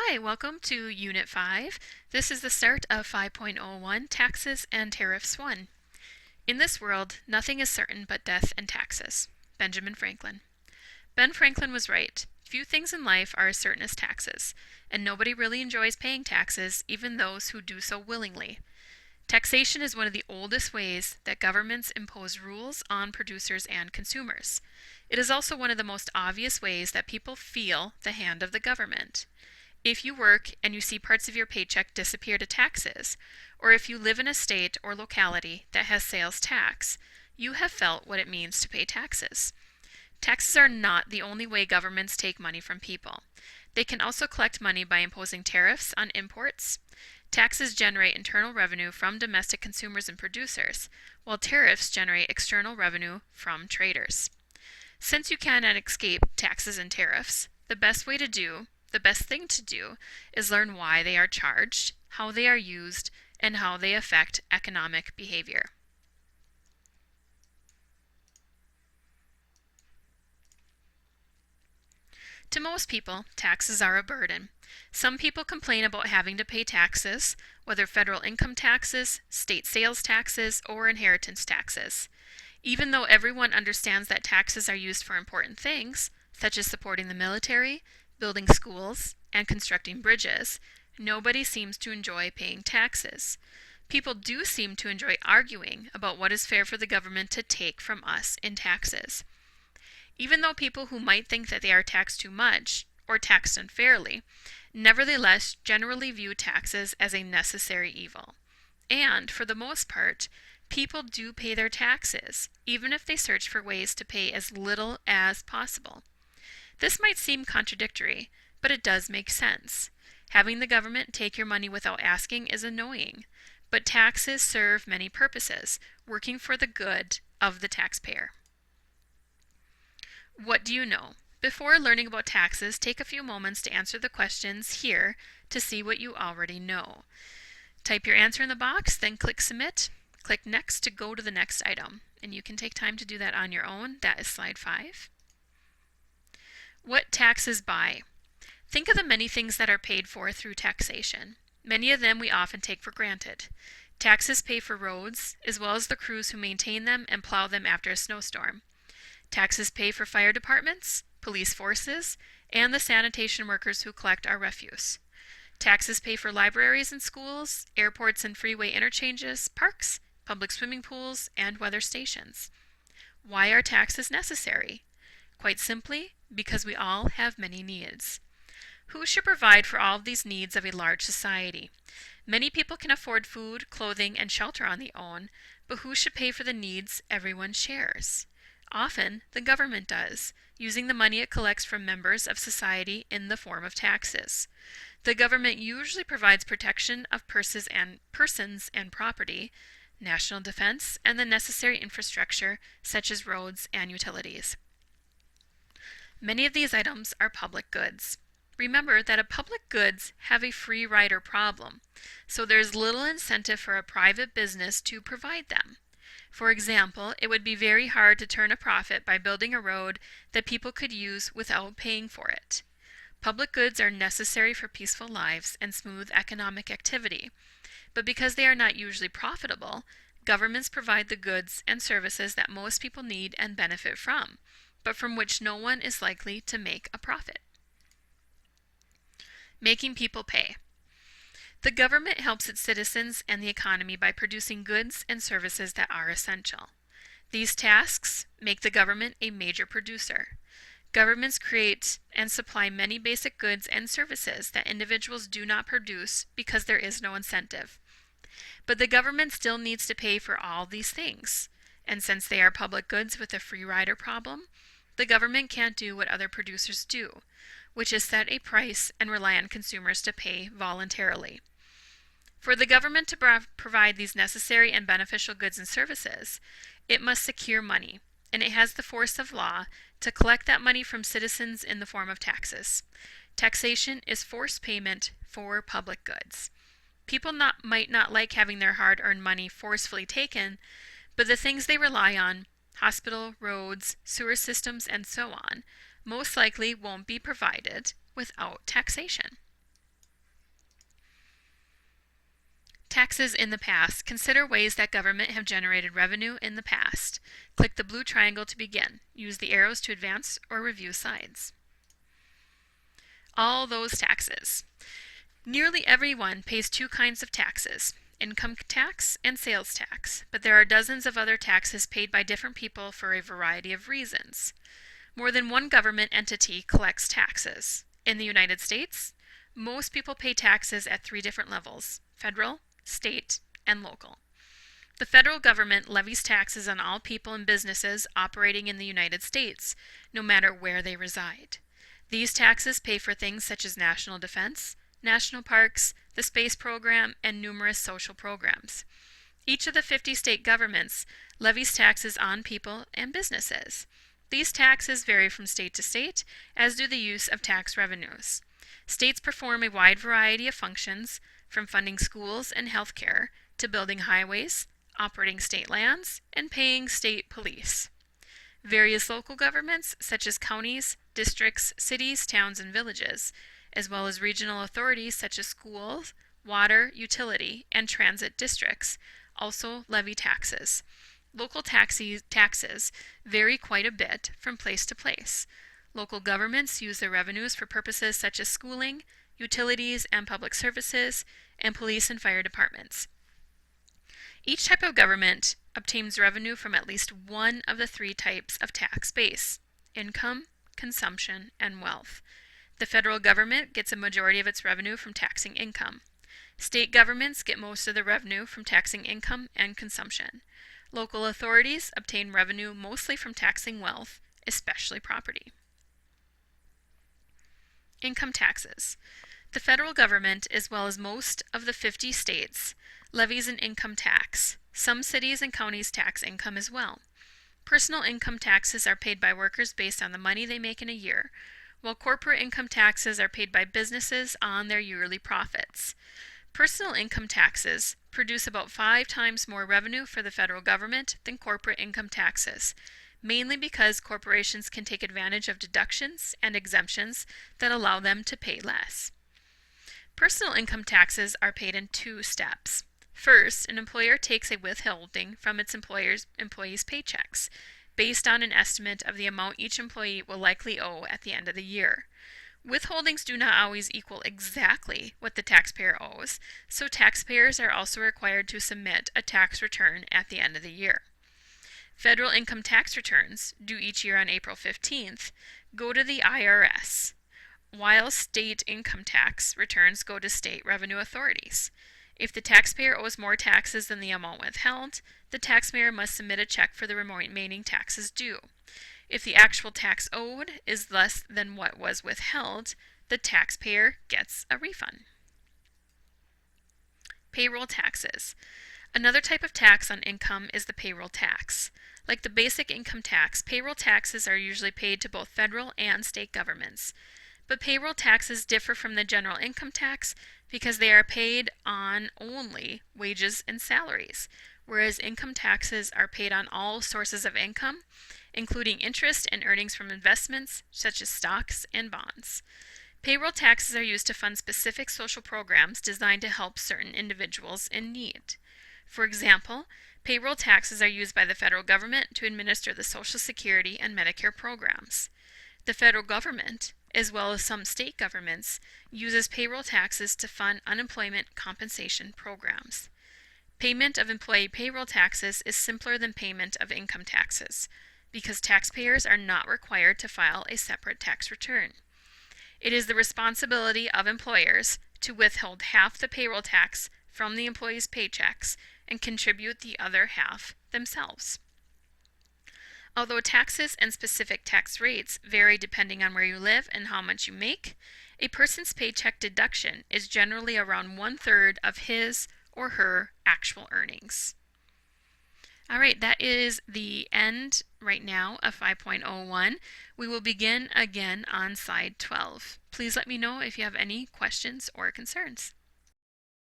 Hi, welcome to Unit 5. This is the start of 5.01, Taxes and Tariffs 1. In this world, nothing is certain but death and taxes. Benjamin Franklin. Ben Franklin was right. Few things in life are as certain as taxes, and nobody really enjoys paying taxes, even those who do so willingly. Taxation is one of the oldest ways that governments impose rules on producers and consumers. It is also one of the most obvious ways that people feel the hand of the government. If you work and you see parts of your paycheck disappear to taxes, or if you live in a state or locality that has sales tax, you have felt what it means to pay taxes. Taxes are not the only way governments take money from people. They can also collect money by imposing tariffs on imports. Taxes generate internal revenue from domestic consumers and producers, while tariffs generate external revenue from traders. Since you cannot escape taxes and tariffs, the best thing to do is learn why they are charged, how they are used, and how they affect economic behavior. To most people, taxes are a burden. Some people complain about having to pay taxes, whether federal income taxes, state sales taxes, or inheritance taxes. Even though everyone understands that taxes are used for important things, such as supporting the military, building schools, and constructing bridges, nobody seems to enjoy paying taxes. People do seem to enjoy arguing about what is fair for the government to take from us in taxes. Even though people who might think that they are taxed too much, or taxed unfairly, nevertheless generally view taxes as a necessary evil. And, for the most part, people do pay their taxes, even if they search for ways to pay as little as possible. This might seem contradictory, but it does make sense. Having the government take your money without asking is annoying, but taxes serve many purposes, working for the good of the taxpayer. What do you know? Before learning about taxes, take a few moments to answer the questions here to see what you already know. Type your answer in the box, then click Submit. Click Next to go to the next item, and you can take time to do that on your own. That is slide 5. What taxes buy? Think of the many things that are paid for through taxation. Many of them we often take for granted. Taxes pay for roads, as well as the crews who maintain them and plow them after a snowstorm. Taxes pay for fire departments, police forces, and the sanitation workers who collect our refuse. Taxes pay for libraries and schools, airports and freeway interchanges, parks, public swimming pools, and weather stations. Why are taxes necessary? Quite simply, because we all have many needs. Who should provide for all of these needs of a large society? Many people can afford food, clothing, and shelter on their own, but who should pay for the needs everyone shares? Often, the government does, using the money it collects from members of society in the form of taxes. The government usually provides protection of persons and property, national defense, and the necessary infrastructure such as roads and utilities. Many of these items are public goods. Remember that public goods have a free rider problem, so there's little incentive for a private business to provide them. For example, it would be very hard to turn a profit by building a road that people could use without paying for it. Public goods are necessary for peaceful lives and smooth economic activity, but because they are not usually profitable, governments provide the goods and services that most people need and benefit from, but from which no one is likely to make a profit. Making people pay. The government helps its citizens and the economy by producing goods and services that are essential. These tasks make the government a major producer. Governments create and supply many basic goods and services that individuals do not produce because there is no incentive. But the government still needs to pay for all these things, and since they are public goods with a free rider problem, the government can't do what other producers do, which is set a price and rely on consumers to pay voluntarily. For the government to provide these necessary and beneficial goods and services, it must secure money, and it has the force of law to collect that money from citizens in the form of taxes. Taxation is forced payment for public goods. People might not like having their hard-earned money forcefully taken, but the things they rely on, hospital, roads, sewer systems, and so on, most likely won't be provided without taxation. Taxes in the past. Consider ways that government have generated revenue in the past. Click the blue triangle to begin. Use the arrows to advance or review sides. All those taxes. Nearly everyone pays two kinds of taxes, income tax and sales tax, but there are dozens of other taxes paid by different people for a variety of reasons. More than one government entity collects taxes. In the United States, most people pay taxes at three different levels: federal, state, and local. The federal government levies taxes on all people and businesses operating in the United States, no matter where they reside. These taxes pay for things such as national defense, national parks, the space program, and numerous social programs. Each of the 50 state governments levies taxes on people and businesses. These taxes vary from state to state, as do the use of tax revenues. States perform a wide variety of functions, from funding schools and healthcare to building highways, operating state lands, and paying state police. Various local governments, such as counties, districts, cities, towns, and villages, as well as regional authorities such as schools, water, utility, and transit districts, also levy taxes. Local taxes vary quite a bit from place to place. Local governments use their revenues for purposes such as schooling, utilities and public services, and police and fire departments. Each type of government obtains revenue from at least one of the three types of tax base: income, consumption, and wealth. The federal government gets a majority of its revenue from taxing income. State governments get most of the revenue from taxing income and consumption. Local authorities obtain revenue mostly from taxing wealth, especially property. Income taxes. The federal government, as well as most of the 50 states, levies an income tax. Some cities and counties tax income as well. Personal income taxes are paid by workers based on the money they make in a year, while corporate income taxes are paid by businesses on their yearly profits. Personal income taxes produce about 5 times more revenue for the federal government than corporate income taxes, mainly because corporations can take advantage of deductions and exemptions that allow them to pay less. Personal income taxes are paid in 2 steps. First, an employer takes a withholding from its employees' paychecks, based on an estimate of the amount each employee will likely owe at the end of the year. Withholdings do not always equal exactly what the taxpayer owes, so taxpayers are also required to submit a tax return at the end of the year. Federal income tax returns, due each year on April 15th, go to the IRS, while state income tax returns go to state revenue authorities. If the taxpayer owes more taxes than the amount withheld, the taxpayer must submit a check for the remaining taxes due. If the actual tax owed is less than what was withheld, the taxpayer gets a refund. Payroll taxes. Another type of tax on income is the payroll tax. Like the basic income tax, payroll taxes are usually paid to both federal and state governments. But payroll taxes differ from the general income tax because they are paid on only wages and salaries, whereas income taxes are paid on all sources of income, including interest and earnings from investments such as stocks and bonds. Payroll taxes are used to fund specific social programs designed to help certain individuals in need. For example, payroll taxes are used by the federal government to administer the Social Security and Medicare programs. The federal government, as well as some state governments, uses payroll taxes to fund unemployment compensation programs. Payment of employee payroll taxes is simpler than payment of income taxes, because taxpayers are not required to file a separate tax return. It is the responsibility of employers to withhold half the payroll tax from the employees' paychecks and contribute the other half themselves. Although taxes and specific tax rates vary depending on where you live and how much you make, a person's paycheck deduction is generally around 1/3 of his or her actual earnings. All right, that is the end right now of 5.01. We will begin again on slide 12. Please let me know if you have any questions or concerns.